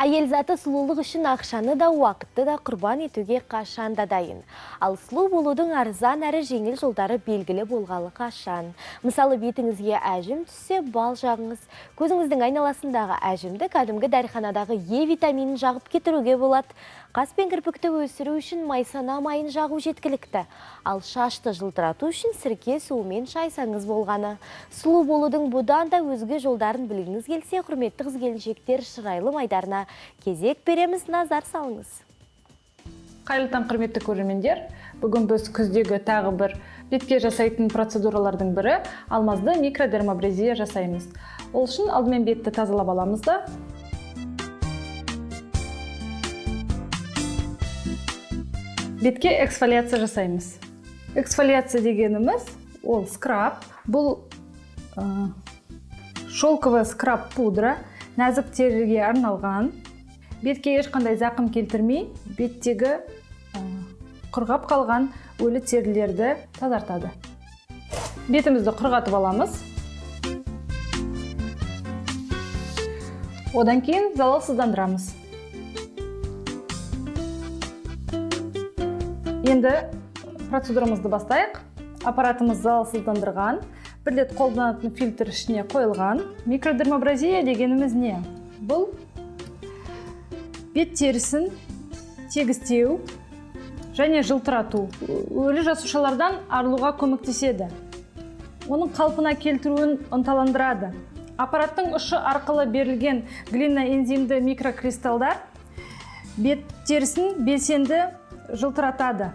Әйел заты сұлулық үшін ақшаны да уақытты да құрбан етуге қашан да дайын. Ал сұлу болудың арзан әрі жеңіл жолдары белгілі болғалы қашан. Мысалы, бетіңізге әжім түссе, бал жағыңыз. Көзіңіздің айналасындағы әжімді кәдімгі дәріханадағы Е витаминін жағып кетіруге болады. Қас пен кірпікті өсіру үшін майсана майын жағу жеткілікті. Ал шашты жылтырату үшін сірке суымен шайсаңыз болғаны. Сұлу болудың бұдан да өзге жолдарын білгіңіз келсе, құрметті қыз-келіншектер, шырайлы майдарына кезек береміз, назар салыңыз. Қайырлы таң, құрметті көрермендер. Бүгін біз күздегі тағы бір бетке жасайтын процедуралардың бірі алмазды микродермабразия жасаймыз. Ол үшін алдымен бетті тазалап аламыз да. Бетке эксфолиация жасаймыз. Эксфолиация дегеніміз ол скраб. Бұл шелковый скраб пудра, нәзік теріге арналған. Бетке ешқандай зақым келтірмей, беттегі құрғап қалған өлі терілерді тазартады. Бетімізді құрғатып аламыз. Одан кейін залалсыздандырамыз. Енді процедурамызды бастайық. Аппаратымыз залалсыздандырған, бір рет қолданатын фильтр ішіне қойылған. Микродермабразия дегеніміз не? Бұл бет терісін тегістеу және жылтырату, өлі жасушалардан арылуға көмектеседі. Оның қалпына келтіруін ынталандырады. Аппараттың ұшы арқылы берілген глиноэнзимді микрокристалдар бет терісін белсенді жылтыратады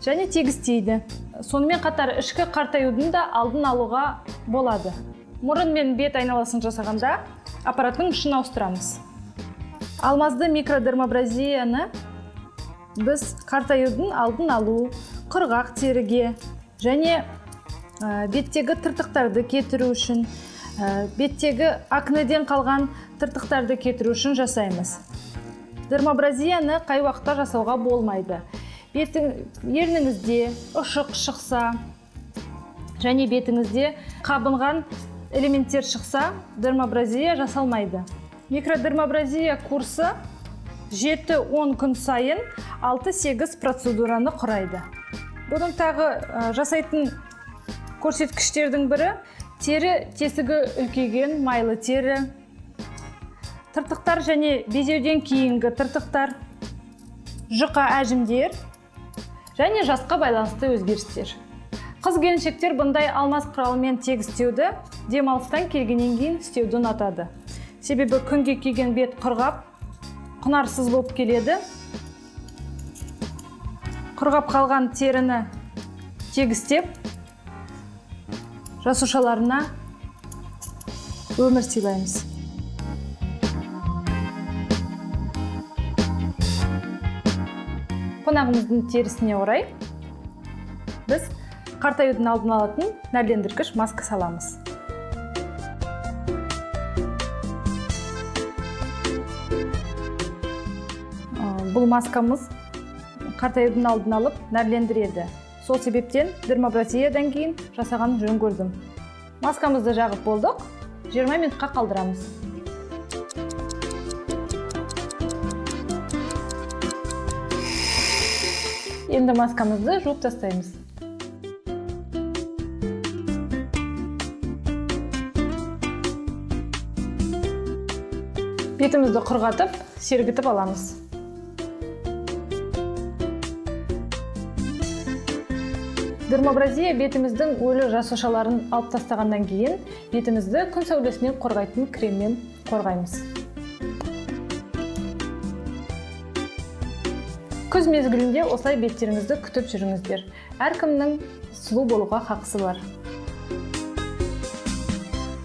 және тегістейді. Сонымен қатар ішкі қартаюдың да алдын алуға болады. Мұрын мен бет айналасын жасағанда аппараттың ұшын ауыстырамыз. Алмазды микродермабразияны біз қартаюдың алдын алу, құрғақ теріге және беттегі тыртықтарды кетіру үшін, беттегі акнеден қалған тыртықтарды кетіру үшін жасаймыз. Дермабразияны қай уақытта жасауға болмайды. Ерніңізде ұшық шықса және бетіңізде қабынған элементтер шықса, дермабразия жасалмайды. Микродермабразия курсы 7-10 күн сайын 6-8 процедураны құрайды. Бұның тағы жасайтын көрсеткіштердің бірі тері тесігі үлкейген майлы тері, тыртықтар және безеуден кейінгі тыртықтар, жұқа әжімдер және жасқа байланысты өзгерістер. Қыз-келіншектер бұндай алмаз құралымен тегістеуді демалыстан келгеннен кейін істеуді ұнатады. Себебі күнге күйген бет құрғап, құнарсыз болып келеді. Құрғап қалған теріні тегістеп, жасушаларына өмір сыйлаймыз. Қонағымыздың терісіне орай біз қартаюдың алдын алатын нәрлендіргіш маска саламыз. Бұл маскамыз қартаюдың алдын алып нәрлендіреді. Сол себептен дермабразиядан кейін жасаған жөн көрдім. Маскамызды жағып болдық, 20 минутқа қалдырамыз. Енді маскамызды жуып тастаймыз. Бетімізді құрғатып, сергітіп аламыз. Дермабразия бетіміздің өлі жасушаларын алып тастағаннан кейін, бетімізді күн сәулесінен қорғайтын креммен қорғаймыз. Күз мезгілінде осылай беттеріңізді күтіп жүріңіздер. Әркімнің сұлу болуға хақысы бар.